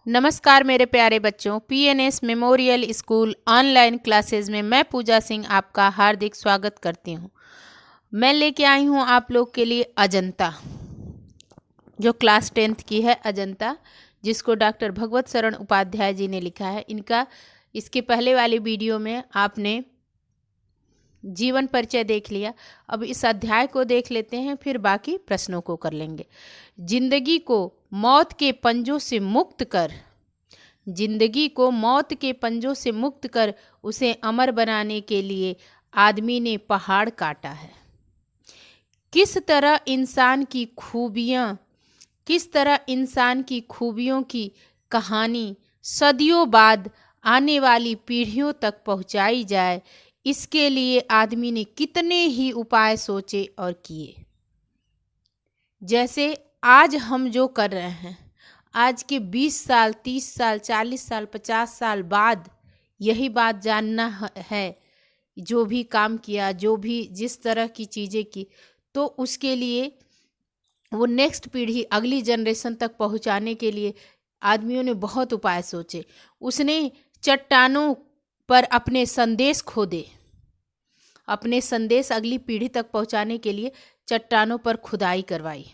नमस्कार मेरे प्यारे बच्चों, PNS memorial school online classes में मैं पूजा सिंह आपका हार्दिक स्वागत करती हूँ। मैं लेके आई हूँ आप लोग के लिए अजंता, जो क्लास 10th की है अजंता, जिसको डॉक्टर भगवत शरण उपाध्याय जी ने लिखा है। इसके पहले वाली वीडियो में आपने जीवन परिचय देख लिया। अब इस अध्याय को देख लेते हैं, फिर बाकी प्रश्नों को कर लेंगे। जिंदगी को मौत के पंजों से मुक्त कर, जिंदगी को मौत के पंजों से मुक्त कर उसे अमर बनाने के लिए आदमी ने पहाड़ काटा है। किस तरह इंसान की खूबियों की कहानी सदियों बाद आने वाली पीढ़ियों तक पहुंचाई जाए, इसके लिए आदमी ने कितने ही उपाय सोचे और किए। जैसे आज हम जो कर रहे हैं, आज के 20 साल, 30 साल, 40 साल, 50 साल बाद यही बात जानना है। जो भी काम किया, जो भी जिस तरह की चीज़ें की, तो उसके लिए वो नेक्स्ट पीढ़ी, अगली जनरेशन तक पहुंचाने के लिए आदमियों ने बहुत उपाय सोचे। उसने चट्टानों पर अपने संदेश खोदे, अपने संदेश अगली पीढ़ी तक पहुंचाने के लिए चट्टानों पर खुदाई करवाई।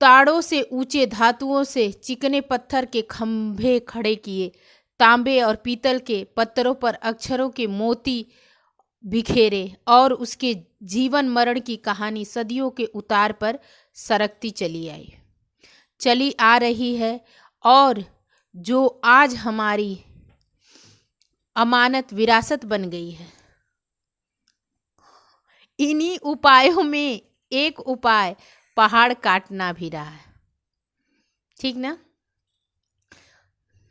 ताड़ों से ऊंचे, धातुओं से चिकने पत्थर के खंभे खड़े किए, तांबे और पीतल के पत्थरों पर अक्षरों के मोती बिखेरे, और उसके जीवन मरण की कहानी सदियों के उतार पर सरकती चली आ रही है, और जो आज हमारी अमानत विरासत बन गई है। इन्हीं उपायों में एक उपाय पहाड़ काटना भी रहा है, ठीक ना।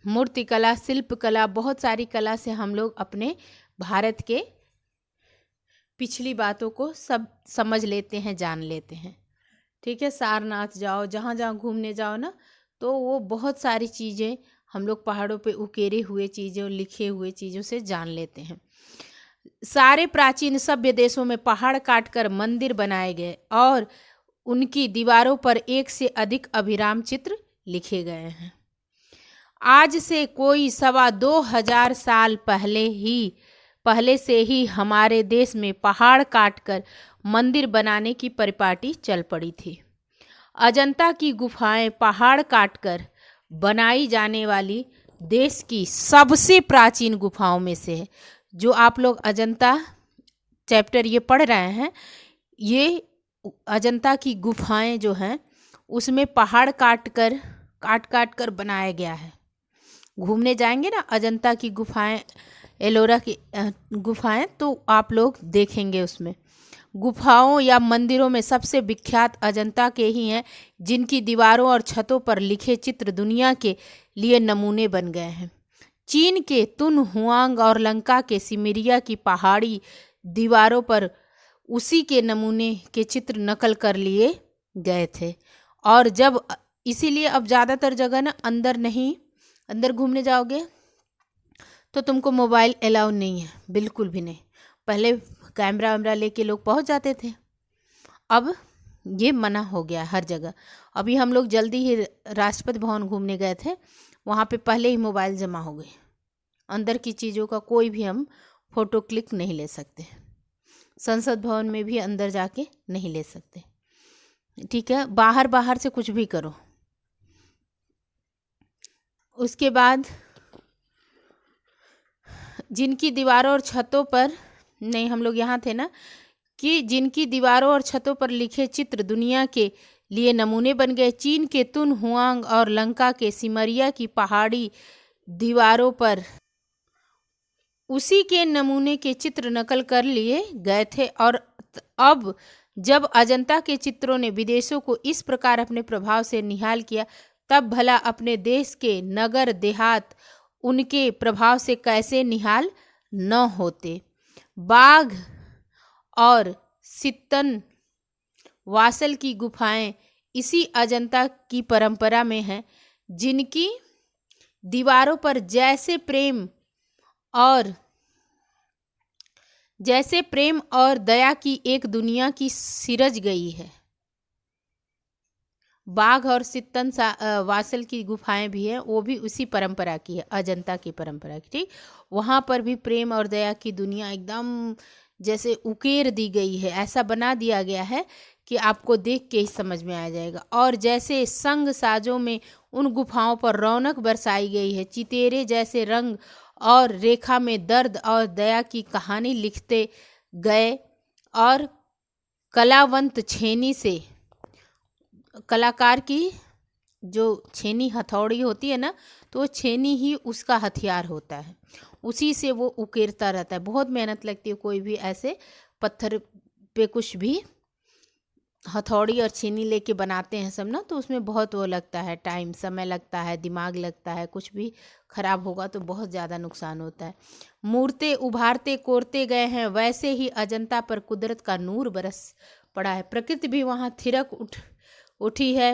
मूर्ति कला, शिल्प कला, बहुत सारी कला से हम लोग अपने भारत के पिछली बातों को सब समझ लेते हैं, जान लेते हैं, ठीक है। सारनाथ जाओ, जहाँ जहाँ घूमने जाओ ना, तो वो बहुत सारी चीज़ें हम लोग पहाड़ों पे उकेरे हुए चीज़ों, लिखे हुए चीज़ों से जान लेते हैं। सारे प्राचीन सभ्य देशों में पहाड़ काटकर मंदिर बनाए गए और उनकी दीवारों पर एक से अधिक अभिराम चित्र लिखे गए हैं। आज से कोई 2,200 साल पहले से ही हमारे देश में पहाड़ काटकर मंदिर बनाने की परिपाटी चल पड़ी थी। अजंता की गुफाएं पहाड़ काटकर बनाई जाने वाली देश की सबसे प्राचीन गुफाओं में से है। जो आप लोग अजंता चैप्टर ये पढ़ रहे हैं, ये अजंता की गुफाएं जो हैं, उसमें पहाड़ काट कर बनाया गया है। घूमने जाएंगे ना अजंता की गुफाएं, एलोरा की गुफाएं, तो आप लोग देखेंगे उसमें गुफाओं या मंदिरों में सबसे विख्यात अजंता के ही हैं, जिनकी दीवारों और छतों पर लिखे चित्र दुनिया के लिए नमूने बन गए हैं। चीन के तुन हुआंग और लंका के सिमरिया की पहाड़ी दीवारों पर उसी के नमूने के चित्र नकल कर लिए गए थे। और जब इसीलिए अब ज़्यादातर जगह ना अंदर घूमने जाओगे तो तुमको मोबाइल अलाउ नहीं है, बिल्कुल भी नहीं। पहले कैमरा वैमरा लेके लोग पहुंच जाते थे, अब ये मना हो गया हर जगह। अभी हम लोग जल्दी ही राष्ट्रपति भवन घूमने गए थे, वहाँ पे पहले ही मोबाइल जमा हो गए। अंदर की चीज़ों का कोई भी हम फ़ोटो क्लिक नहीं ले सकते। संसद भवन में भी अंदर जाके नहीं ले सकते, ठीक है। बाहर से कुछ भी करो। उसके बाद जिनकी दीवारों और छतों पर, नहीं हम लोग यहाँ थे ना, कि जिनकी दीवारों और छतों पर लिखे चित्र दुनिया के लिए नमूने बन गए। चीन के तुन हुआंग और लंका के सिमरिया की पहाड़ी दीवारों पर उसी के नमूने के चित्र नकल कर लिए गए थे। और अब जब अजंता के चित्रों ने विदेशों को इस प्रकार अपने प्रभाव से निहाल किया, तब भला अपने देश के नगर देहात उनके प्रभाव से कैसे निहाल न होते। बाघ और सित्तन वासल की गुफाएं इसी अजंता की परंपरा में हैं, जिनकी दीवारों पर जैसे प्रेम और दया की एक दुनिया की सिरज गई है। बाघ और सित्तन वासल की गुफाएं भी हैं, वो भी उसी परंपरा की है, अजंता की परंपरा की। ठीक, वहाँ पर भी प्रेम और दया की दुनिया एकदम जैसे उकेर दी गई है, ऐसा बना दिया गया है कि आपको देख के ही समझ में आ जाएगा। और जैसे संग साजों में उन गुफाओं पर रौनक बरसाई गई है, चितेरे जैसे रंग और रेखा में दर्द और दया की कहानी लिखते गए। और कलावंत छेनी से, कलाकार की जो छेनी हथौड़ी होती है ना, तो वो छेनी ही उसका हथियार होता है, उसी से वो उकेरता रहता है। बहुत मेहनत लगती है, कोई भी ऐसे पत्थर पे कुछ भी हथौड़ी और छेनी लेके बनाते हैं सब ना, तो उसमें बहुत वो लगता है, टाइम, समय लगता है, दिमाग लगता है, कुछ भी खराब होगा तो बहुत ज़्यादा नुकसान होता है। मूर्तें उभारते कोरते गए हैं, वैसे ही अजंता पर कुदरत का नूर बरस पड़ा है। प्रकृति भी वहाँ थिरक उठी है।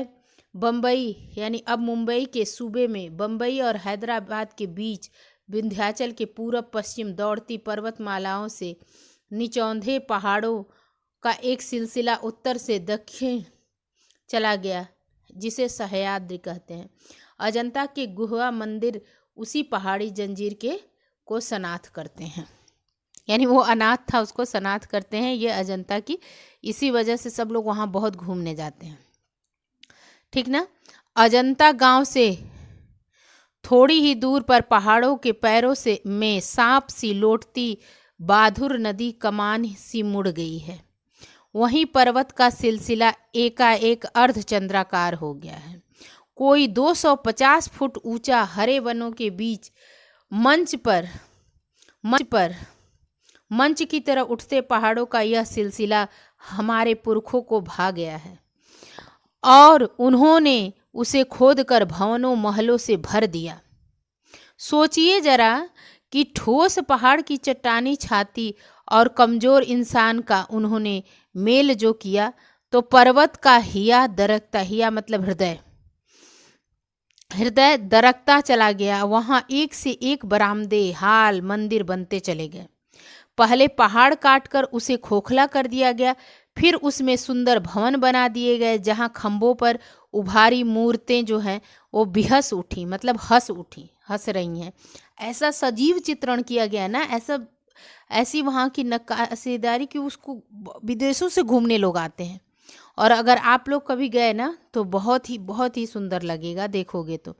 बम्बई यानी अब मुंबई के सूबे में, बम्बई और हैदराबाद के बीच विंध्याचल के पूरब पश्चिम दौड़ती पर्वतमालाओं से निचौंधे पहाड़ों का एक सिलसिला उत्तर से दक्षिण चला गया, जिसे सह्याद्री कहते हैं। अजंता के गुहा मंदिर उसी पहाड़ी जंजीर को सनाथ करते हैं, यानी वो अनाथ था उसको सनाथ करते हैं, ये अजंता की। इसी वजह से सब लोग वहाँ बहुत घूमने जाते हैं। ठीक ना। अजंता गांव से थोड़ी ही दूर पर पहाड़ों के पैरों से में सांप सी लौटती बाधुर नदी कमान सी मुड़ गई है। वहीं पर्वत का सिलसिला एकाएक अर्धचंद्राकार हो गया है। कोई 250 फुट ऊंचा हरे वनों के बीच मंच की तरह उठते पहाड़ों का यह सिलसिला हमारे पुरखों को भा गया है और उन्होंने उसे खोदकर भवनों महलों से भर दिया। सोचिए जरा कि ठोस पहाड़ की चट्टानी छाती और कमजोर इंसान का उन्होंने मेल जो किया, तो पर्वत का हिया दरकता, हिया मतलब हृदय दरकता चला गया। वहां एक से एक बरामदे, हाल, मंदिर बनते चले गए। पहले पहाड़ काटकर उसे खोखला कर दिया गया, फिर उसमें सुंदर भवन बना दिए गए, जहां खंभों पर उभारी मूर्तें जो हैं वो बेहस उठी, मतलब हंस रही हैं। ऐसा सजीव चित्रण किया गया ना, ऐसी वहाँ की नक्काशीदारी की उसको विदेशों से घूमने लोग आते हैं। और अगर आप लोग कभी गए ना तो बहुत ही सुंदर लगेगा, देखोगे तो।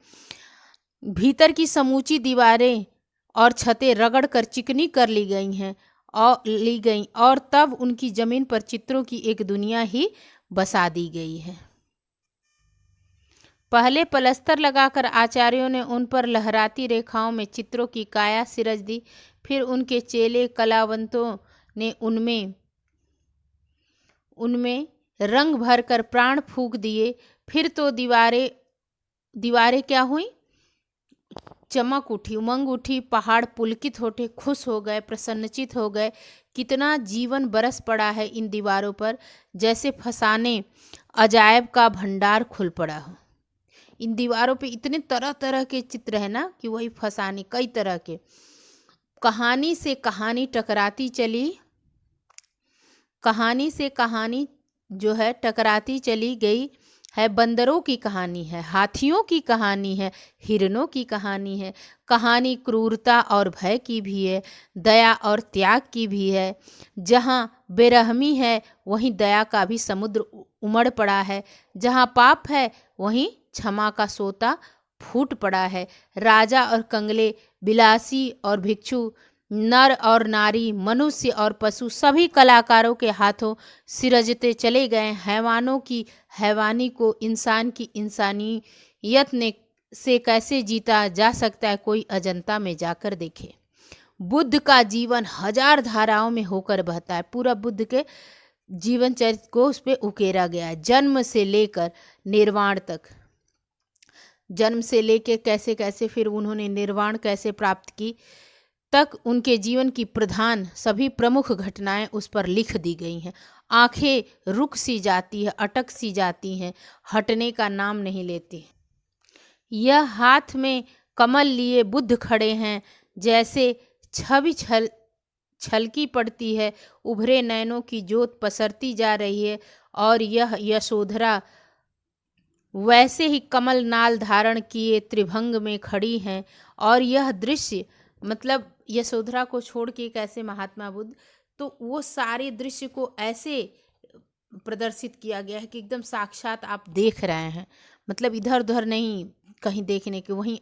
भीतर की समूची दीवारें और छतें रगड़ कर चिकनी कर ली गई और तब उनकी जमीन पर चित्रों की एक दुनिया ही बसा दी गई है। पहले पलस्तर लगाकर आचार्यों ने उन पर लहराती रेखाओं में चित्रों की काया सिरज दी, फिर उनके चेले कलावंतों ने उनमें रंग भरकर प्राण फूंक दिए। फिर तो दीवारें क्या हुई, चमक उठी, उमंग उठी, पहाड़ पुलकित होते, खुश हो गए, प्रसन्नचित हो गए। कितना जीवन बरस पड़ा है इन दीवारों पर, जैसे फसाने अजायब का भंडार खुल पड़ा हो। इन दीवारों पे इतने तरह तरह के चित्र है ना कि वही फसाने, कई तरह के। कहानी से कहानी टकराती चली, कहानी से कहानी जो है टकराती चली गई है। बंदरों की कहानी है, हाथियों की कहानी है, हिरणों की कहानी है। कहानी क्रूरता और भय की भी है, दया और त्याग की भी है। जहाँ बेरहमी है वहीं दया का भी समुद्र उमड़ पड़ा है। जहाँ पाप है वहीं क्षमा का सोता फूट पड़ा है। राजा और कंगले, बिलासी और भिक्षु, नर और नारी, मनुष्य और पशु, सभी कलाकारों के हाथों सिरजते चले गए। हैवानों की हैवानी को इंसान की इंसानियत से कैसे जीता जा सकता है, कोई अजंता में जाकर देखे। बुद्ध का जीवन हजार धाराओं में होकर बहता है। पूरा बुद्ध के जीवन चरित्र को उस पर उकेरा गया है, जन्म से लेकर निर्वाण तक। जन्म से लेकर कैसे कैसे फिर उन्होंने निर्वाण कैसे प्राप्त की तक उनके जीवन की प्रधान सभी प्रमुख घटनाएं उस पर लिख दी गई हैं। आंखें रुक सी जाती है, अटक सी जाती हैं, हटने का नाम नहीं लेती। यह हाथ में कमल लिए बुद्ध खड़े हैं, जैसे छवि छलकी पड़ती है, उभरे नयनों की ज्योत पसरती जा रही है और यह यशोधरा वैसे ही कमल नाल धारण किए त्रिभंग में खड़ी हैं। और यह दृश्य मतलब यशोधरा को छोड़ के कैसे महात्मा बुद्ध, तो वो सारे दृश्य को ऐसे प्रदर्शित किया गया है कि एकदम साक्षात आप देख रहे हैं, मतलब इधर उधर नहीं कहीं देखने के, वहीं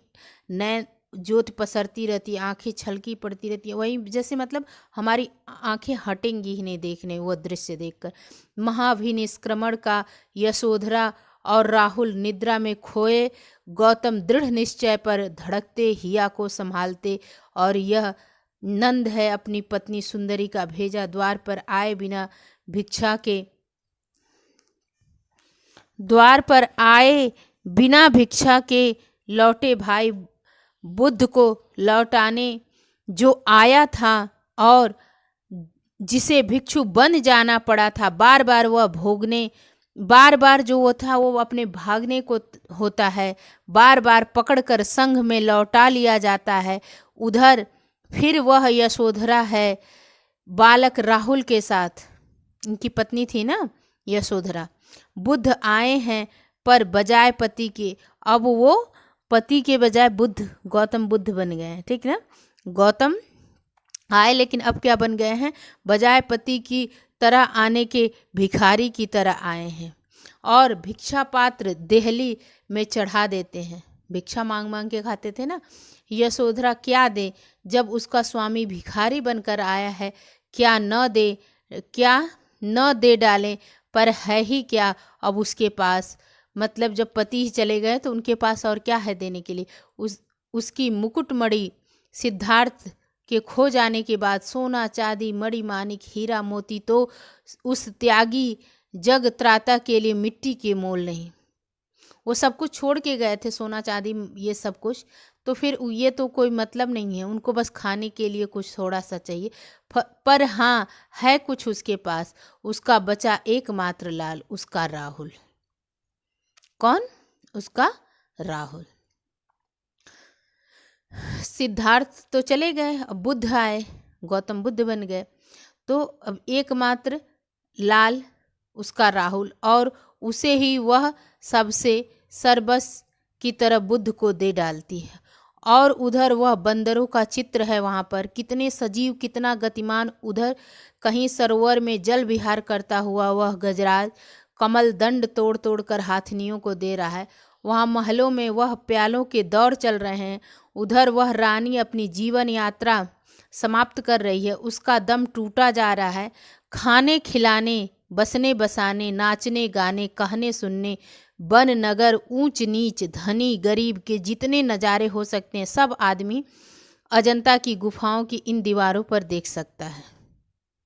नैन ज्योति पसरती रहती है, आंखें छलकी पड़ती रहती है, वहीं जैसे मतलब हमारी आंखें हटेंगी ही नहीं देखने वो दृश्य देखकर। महाभिनिष्क्रमण का यशोधरा और राहुल निद्रा में खोए, गौतम दृढ़ निश्चय पर धड़कते हिया को संभालते। और यह नंद है अपनी पत्नी सुंदरी का भेजा द्वार पर आए बिना भिक्षा के, द्वार पर आए बिना भिक्षा के लौटे भाई बुद्ध को लौटाने। जो आया था और जिसे भिक्षु बन जाना पड़ा था, बार बार वह भोगने, बार बार जो वो था वो अपने भागने को होता है, बार बार पकड़कर संघ में लौटा लिया जाता है। उधर फिर वह यशोधरा है बालक राहुल के साथ, इनकी पत्नी थी ना यशोधरा। बुद्ध आए हैं पर बजाय पति के, अब वो पति के बजाय बुद्ध, गौतम बुद्ध बन गए हैं, ठीक ना। गौतम आए लेकिन अब क्या बन गए हैं, बजाय पति की तरह आने के भिखारी की तरह आए हैं। और भिक्षा पात्र देहली में चढ़ा देते हैं, भिक्षा मांग मांग के खाते थे ना। यशोधरा क्या दे जब उसका स्वामी भिखारी बनकर आया है, क्या न दे डालें, पर है ही क्या अब उसके पास, मतलब जब पति ही चले गए तो उनके पास और क्या है देने के लिए। उसकी मुकुटमणि सिद्धार्थ के खो जाने के बाद सोना चांदी मणि माणिक हीरा मोती तो उस त्यागी जग त्राता के लिए मिट्टी के मोल नहीं। वो सब कुछ छोड़ के गए थे, सोना चांदी ये सब कुछ, तो फिर ये तो कोई मतलब नहीं है, उनको बस खाने के लिए कुछ थोड़ा सा चाहिए। पर हाँ है कुछ उसके पास, उसका बचा एकमात्र लाल, उसका राहुल। कौन? उसका राहुल। सिद्धार्थ तो चले गए, अब बुद्ध आए, गौतम बुद्ध बन गए, तो अब एकमात्र लाल उसका राहुल, और उसे ही वह सबसे सर्वस की तरह बुद्ध को दे डालती है। और उधर वह बंदरों का चित्र है, वहाँ पर कितने सजीव कितना गतिमान, उधर कहीं सरोवर में जल विहार करता हुआ वह गजराज कमल दंड तोड़ तोड़ कर हाथनियों को दे रहा है। वहाँ महलों में वह प्यालों के दौर चल रहे हैं, उधर वह रानी अपनी जीवन यात्रा समाप्त कर रही है, उसका दम टूटा जा रहा है। खाने खिलाने, बसने बसाने, नाचने गाने, कहने सुनने, वन नगर, ऊंच नीच, धनी गरीब के जितने नज़ारे हो सकते हैं सब आदमी अजंता की गुफाओं की इन दीवारों पर देख सकता है।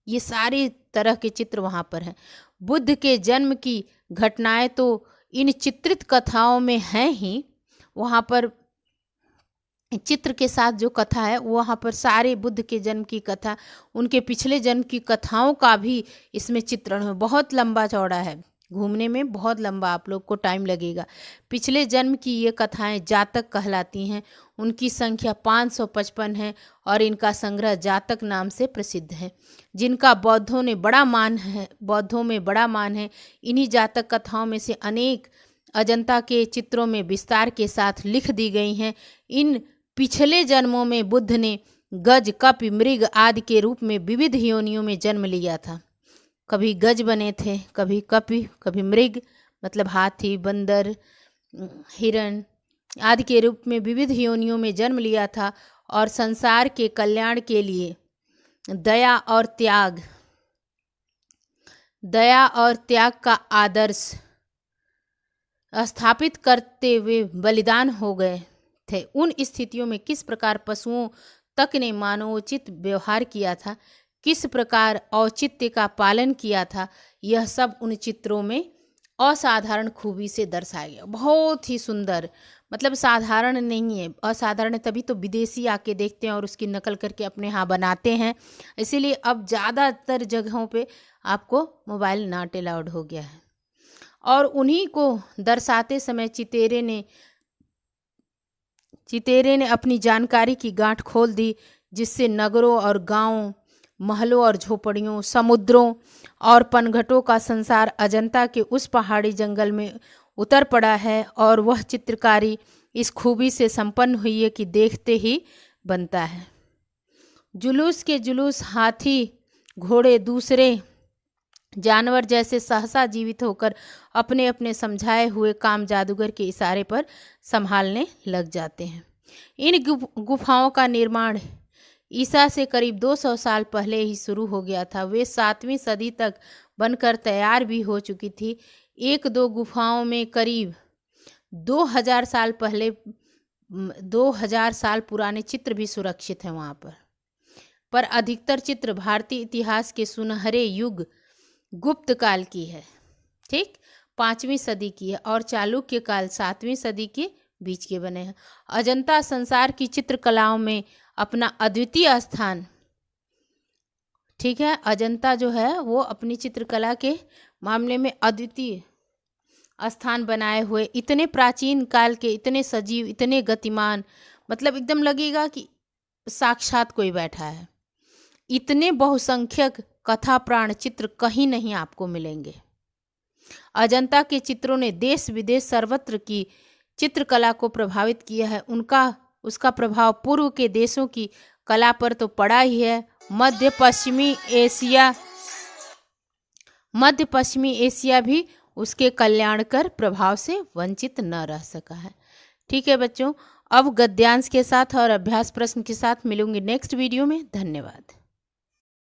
ये सारी तरह के चित्र वहाँ पर हैं। बुद्ध के जन्म की घटनाएं तो इन चित्रित कथाओं में हैं ही, वहाँ पर चित्र के साथ जो कथा है वहाँ पर सारे बुद्ध के जन्म की कथा, उनके पिछले जन्म की कथाओं का भी इसमें चित्रण है। बहुत लंबा चौड़ा है, घूमने में बहुत लंबा आप लोग को टाइम लगेगा। पिछले जन्म की ये कथाएं जातक कहलाती हैं, उनकी संख्या 555 है और इनका संग्रह जातक नाम से प्रसिद्ध है, जिनका बौद्धों में बड़ा मान है। इन्हीं जातक कथाओं में से अनेक अजंता के चित्रों में विस्तार के साथ लिख दी गई हैं। इन पिछले जन्मों में बुद्ध ने गज, कपि, मृग आदि के रूप में विविध योनियों में जन्म लिया था। कभी गज बने थे, कभी कपि, कभी मृग मतलब हाथी, बंदर, हिरण आदि के रूप में विविध योनियों में जन्म लिया था। और संसार के कल्याण के लिए दया और त्याग का आदर्श स्थापित करते हुए बलिदान हो गए थे। उन स्थितियों में किस प्रकार पशुओं तक ने मानवोचित व्यवहार किया था, किस प्रकार औचित्य का पालन किया था, यह सब उन चित्रों में असाधारण खूबी से दर्शाया गया। बहुत ही सुंदर, मतलब साधारण नहीं है, असाधारण है, तभी तो विदेशी आके देखते हैं और उसकी नकल करके अपने यहाँ बनाते हैं। इसीलिए अब ज़्यादातर जगहों पे आपको मोबाइल नॉट अलाउड हो गया है। और उन्हीं को दर्शाते समय चितेरे ने अपनी जानकारी की गांठ खोल दी, जिससे नगरों और गांवों, महलों और झोपड़ियों, समुद्रों और पनघटों का संसार अजंता के उस पहाड़ी जंगल में उतर पड़ा है और वह चित्रकारी इस खूबी से संपन्न हुई है कि देखते ही बनता है। जुलूस के जुलूस हाथी, घोड़े, दूसरे जानवर जैसे सहसा जीवित होकर अपने अपने समझाए हुए काम जादूगर के इशारे पर संभालने लग जाते हैं। इन गुफाओं का निर्माण ईसा से करीब 200 साल पहले ही शुरू हो गया था। वे 7वीं सदी तक बनकर तैयार भी हो चुकी थी। एक दो गुफाओं में करीब 2000 साल पुराने चित्र भी सुरक्षित हैं वहाँ पर अधिकतर चित्र भारतीय इतिहास के सुनहरे युग गुप्त काल की है, ठीक, 5वीं सदी की है, और चालुक्य काल 7वीं सदी के बीच के बने हैं। अजंता संसार की चित्रकलाओं में अपना अद्वितीय स्थान, ठीक है, अजंता जो है वो अपनी चित्रकला के मामले में अद्वितीय स्थान बनाए हुए, इतने प्राचीन काल के, इतने सजीव, इतने गतिमान, मतलब एकदम लगेगा कि साक्षात कोई बैठा है। इतने बहुसंख्यक कथा प्राण चित्र कहीं नहीं आपको मिलेंगे। अजंता के चित्रों ने देश विदेश सर्वत्र की चित्रकला को प्रभावित किया है। उसका प्रभाव पूर्व के देशों की कला पर तो पड़ा ही है। मध्य पश्चिमी एशिया भी उसके कल्याणकर प्रभाव से वंचित न रह सका है। ठीक है बच्चों, अब गद्यांश के साथ और अभ्यास प्रश्न के साथ मिलूंगी नेक्स्ट वीडियो में। धन्यवाद।